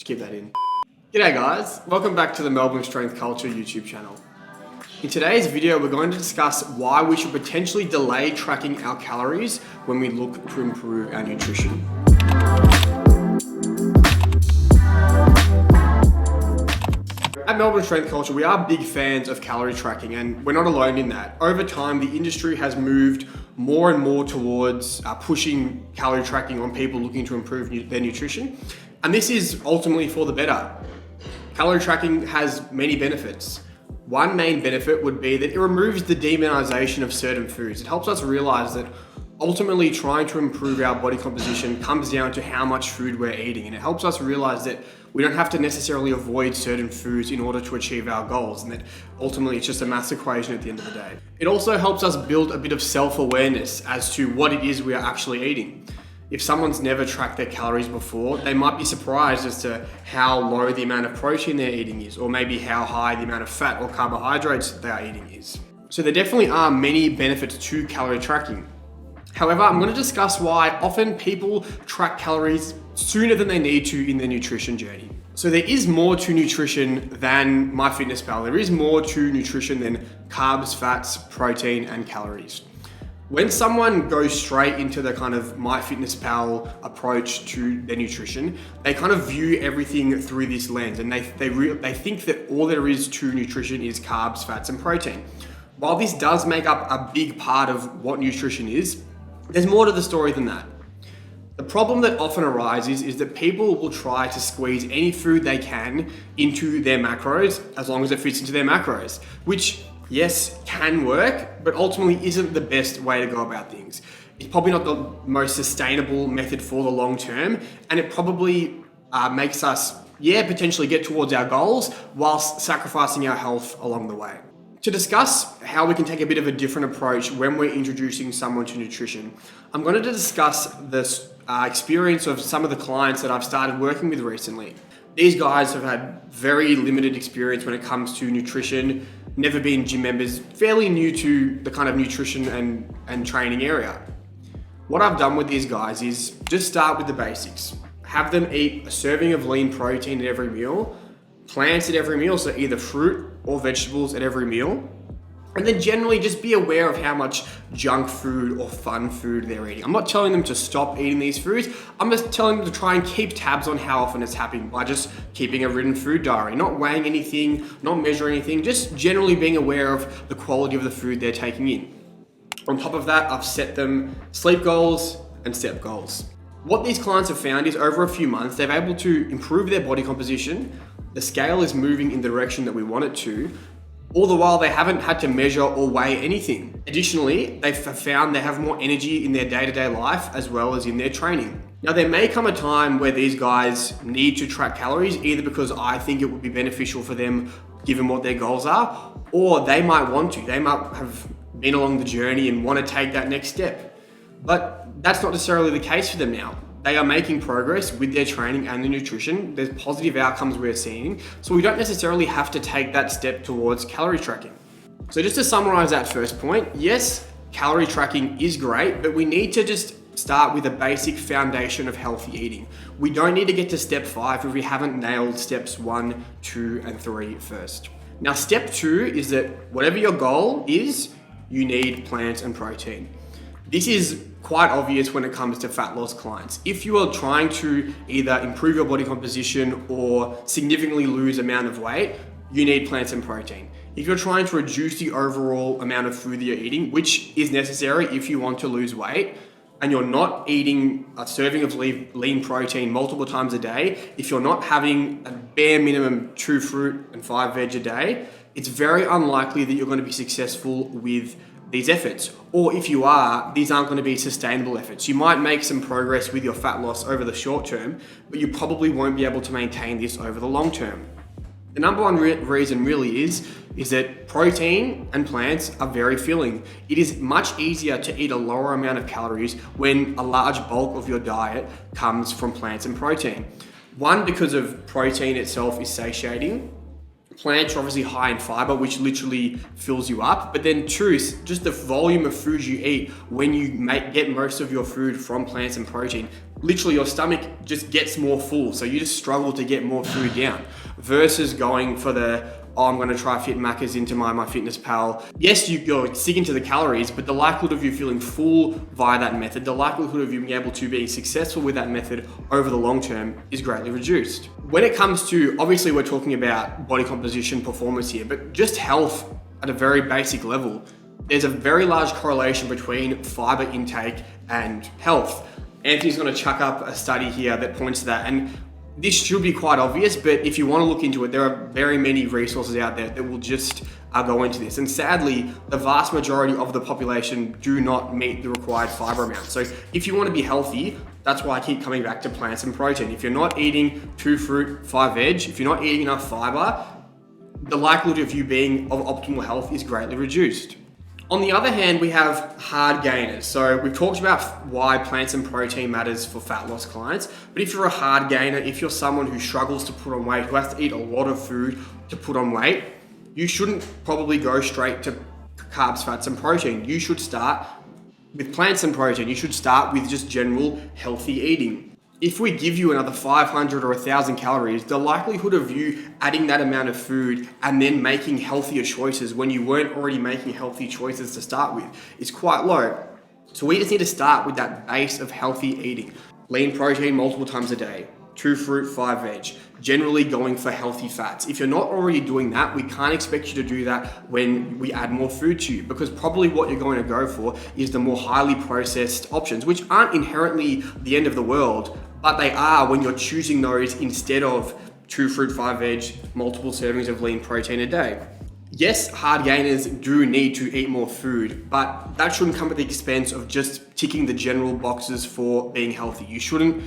keep that in. G'day guys, welcome back to the Melbourne Strength Culture YouTube channel. In today's video, we're going to discuss why we should potentially delay tracking our calories when we look to improve our nutrition. At Melbourne Strength Culture, we are big fans of calorie tracking, and we're not alone in that. Over time, the industry has moved more and more towards pushing calorie tracking on people looking to improve their nutrition. And this is ultimately for the better. Calorie tracking has many benefits. One main benefit would be that it removes the demonization of certain foods. It helps us realize that ultimately trying to improve our body composition comes down to how much food we're eating. And it helps us realize that we don't have to necessarily avoid certain foods in order to achieve our goals, and that ultimately it's just a math equation at the end of the day. It also helps us build a bit of self-awareness as to what it is we are actually eating. If someone's never tracked their calories before, they might be surprised as to how low the amount of protein they're eating is, or maybe how high the amount of fat or carbohydrates they are eating is. So there definitely are many benefits to calorie tracking. However, I'm going to discuss why often people track calories sooner than they need to in their nutrition journey. So there is more to nutrition than MyFitnessPal. There is more to nutrition than carbs, fats, protein, and calories. When someone goes straight into the kind of MyFitnessPal approach to their nutrition, they kind of view everything through this lens, and they think that all there is to nutrition is carbs, fats, and protein. While this does make up a big part of what nutrition is, there's more to the story than that. The problem that often arises is that people will try to squeeze any food they can into their macros as long as it fits into their macros, which, yes, can work, but ultimately isn't the best way to go about things. It's probably not the most sustainable method for the long term, and it probably makes us, potentially get towards our goals whilst sacrificing our health along the way. To discuss how we can take a bit of a different approach when we're introducing someone to nutrition, I'm going to discuss the experience of some of the clients that I've started working with recently. These guys have had very limited experience when it comes to nutrition, never been gym members, fairly new to the kind of nutrition and training area. What I've done with these guys is just start with the basics. Have them eat a serving of lean protein at every meal, plants at every meal, so either fruit or vegetables at every meal, and then generally just be aware of how much junk food or fun food they're eating. I'm not telling them to stop eating these foods, I'm just telling them to try and keep tabs on how often it's happening by just keeping a written food diary, not weighing anything, not measuring anything, just generally being aware of the quality of the food they're taking in. On top of that, I've set them sleep goals and step goals. What these clients have found is over a few months, they've able to improve their body composition. The scale is moving in the direction that we want it to, all the while they haven't had to measure or weigh anything. Additionally, they've found they have more energy in their day-to-day life as well as in their training. Now, there may come a time where these guys need to track calories, either because I think it would be beneficial for them given what their goals are, or they might want to. They might have been along the journey and want to take that next step. But that's not necessarily the case for them now. They are making progress with their training and their nutrition. There's positive outcomes we're seeing, so we don't necessarily have to take that step towards calorie tracking. So just to summarize that first point, yes, calorie tracking is great, but we need to just start with a basic foundation of healthy eating. We don't need to get to step 5 if we haven't nailed steps 1, 2, and 3 first. Now, step 2 is that whatever your goal is, you need plants and protein. This is quite obvious when it comes to fat loss clients. If you are trying to either improve your body composition or significantly lose amount of weight, you need plants and protein. If you're trying to reduce the overall amount of food that you're eating, which is necessary if you want to lose weight, and you're not eating a serving of lean protein multiple times a day, if you're not having a bare minimum 2 fruit and 5 veg a day, it's very unlikely that you're going to be successful with these efforts. Or if you are, these aren't going to be sustainable efforts. You might make some progress with your fat loss over the short term, but you probably won't be able to maintain this over the long term. The number one reason really is that protein and plants are very filling. It is much easier to eat a lower amount of calories when a large bulk of your diet comes from plants and protein. One, because of protein itself is satiating. Plants are obviously high in fiber, which literally fills you up. But then two, just the volume of food you eat when you get most of your food from plants and protein, literally your stomach just gets more full. So you just struggle to get more food down versus going for I'm going to try fit macros into my MyFitnessPal. Yes, you're sticking to the calories, but the likelihood of you feeling full via that method, the likelihood of you being able to be successful with that method over the long term is greatly reduced. When it comes to, obviously we're talking about body composition, performance here, but just health at a very basic level, there's a very large correlation between fiber intake and health. Anthony's going to chuck up a study here that points to that. And this should be quite obvious, but if you want to look into it, there are very many resources out there that will just go into this. And sadly, the vast majority of the population do not meet the required fiber amount. So if you want to be healthy, that's why I keep coming back to plants and protein. If you're not eating 2 fruit, 5 veg, if you're not eating enough fiber, the likelihood of you being of optimal health is greatly reduced. On the other hand, we have hard gainers. So we've talked about why plants and protein matters for fat loss clients, but if you're a hard gainer, if you're someone who struggles to put on weight, who has to eat a lot of food to put on weight, you shouldn't probably go straight to carbs, fats, and protein. You should start with plants and protein. You should start with just general healthy eating. If we give you another 500 or 1,000 calories, the likelihood of you adding that amount of food and then making healthier choices when you weren't already making healthy choices to start with is quite low. So we just need to start with that base of healthy eating. Lean protein multiple times a day, 2 fruit, 5 veg, generally going for healthy fats. If you're not already doing that, we can't expect you to do that when we add more food to you, because probably what you're going to go for is the more highly processed options, which aren't inherently the end of the world, but they are when you're choosing those instead of 2 fruit, 5 veg, multiple servings of lean protein a day. Yes, hard gainers do need to eat more food, but that shouldn't come at the expense of just ticking the general boxes for being healthy. You shouldn't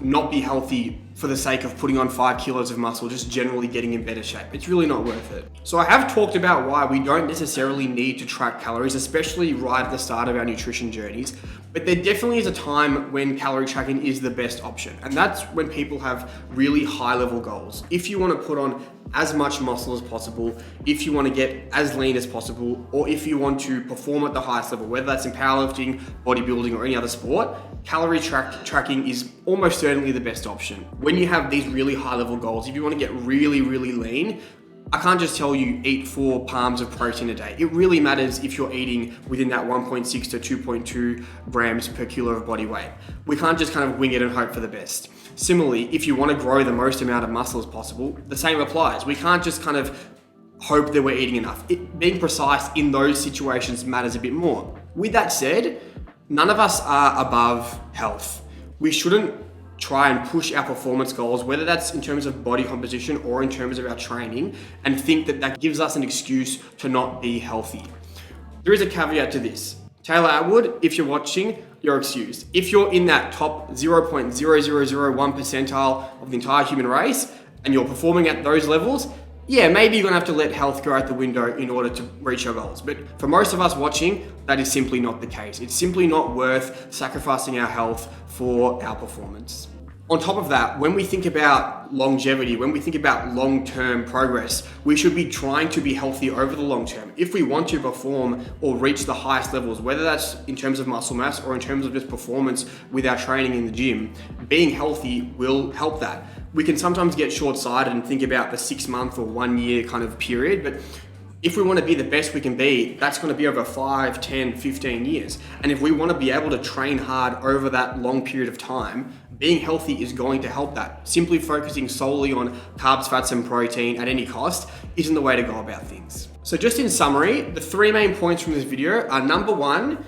not be healthy for the sake of putting on 5 kilos of muscle, just generally getting in better shape. It's really not worth it. So I have talked about why we don't necessarily need to track calories, especially right at the start of our nutrition journeys. But there definitely is a time when calorie tracking is the best option. And that's when people have really high level goals. If you want to put on as much muscle as possible, if you want to get as lean as possible, or if you want to perform at the highest level, whether that's in powerlifting, bodybuilding, or any other sport, calorie tracking is almost certainly the best option. When you have these really high level goals, if you want to get really, really lean, I can't just tell you eat 4 palms of protein a day. It really matters if you're eating within that 1.6 to 2.2 grams per kilo of body weight. We can't just kind of wing it and hope for the best. Similarly, if you want to grow the most amount of muscle as possible, the same applies. We can't just kind of hope that we're eating enough. Being precise in those situations matters a bit more. With that said, none of us are above health. We shouldn't try and push our performance goals, whether that's in terms of body composition or in terms of our training, and think that that gives us an excuse to not be healthy. There is a caveat to this. Taylor Atwood, if you're watching, you're excused. If you're in that top 0.0001 percentile of the entire human race and you're performing at those levels, yeah, maybe you're gonna have to let health go out the window in order to reach your goals. But for most of us watching, that is simply not the case. It's simply not worth sacrificing our health for our performance. On top of that, when we think about longevity, when we think about long-term progress, we should be trying to be healthy over the long term. If we want to perform or reach the highest levels, whether that's in terms of muscle mass or in terms of just performance with our training in the gym, being healthy will help that. We can sometimes get short-sighted and think about the 6-month or 1 year kind of period, but if we want to be the best we can be, that's going to be over 5, 10, 15 years. And if we want to be able to train hard over that long period of time, being healthy is going to help that. Simply focusing solely on carbs, fats, and protein at any cost isn't the way to go about things. So just in summary, the 3 main points from this video are: number 1,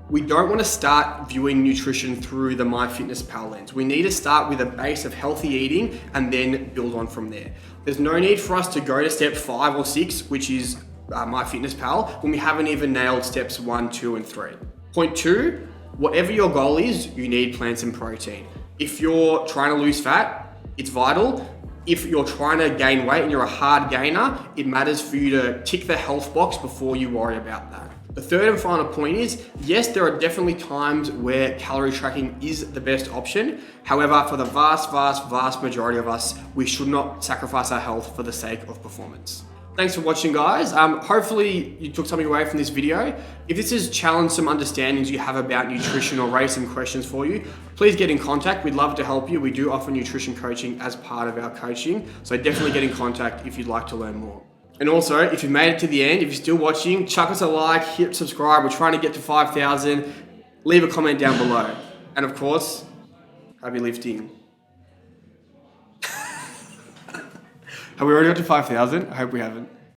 we don't want to start viewing nutrition through the MyFitnessPal lens. We need to start with a base of healthy eating and then build on from there. There's no need for us to go to step 5 or 6, which is MyFitnessPal, when we haven't even nailed steps 1, 2, and 3. Point 2, whatever your goal is, you need plants and protein. If you're trying to lose fat, it's vital. If you're trying to gain weight and you're a hard gainer, it matters for you to tick the health box before you worry about that. The third and final point is, yes, there are definitely times where calorie tracking is the best option. However, for the vast majority of us, we should not sacrifice our health for the sake of performance. Thanks for watching, guys. Hopefully you took something away from this video. If this has challenged some understandings you have about nutrition or raised some questions for you, please get in contact. We'd love to help you. We do offer nutrition coaching as part of our coaching. So definitely get in contact if you'd like to learn more. And also, if you've made it to the end, if you're still watching, chuck us a like, hit subscribe. We're trying to get to 5,000. Leave a comment down below. And of course, happy lifting. Have we already got to 5,000? I hope we haven't.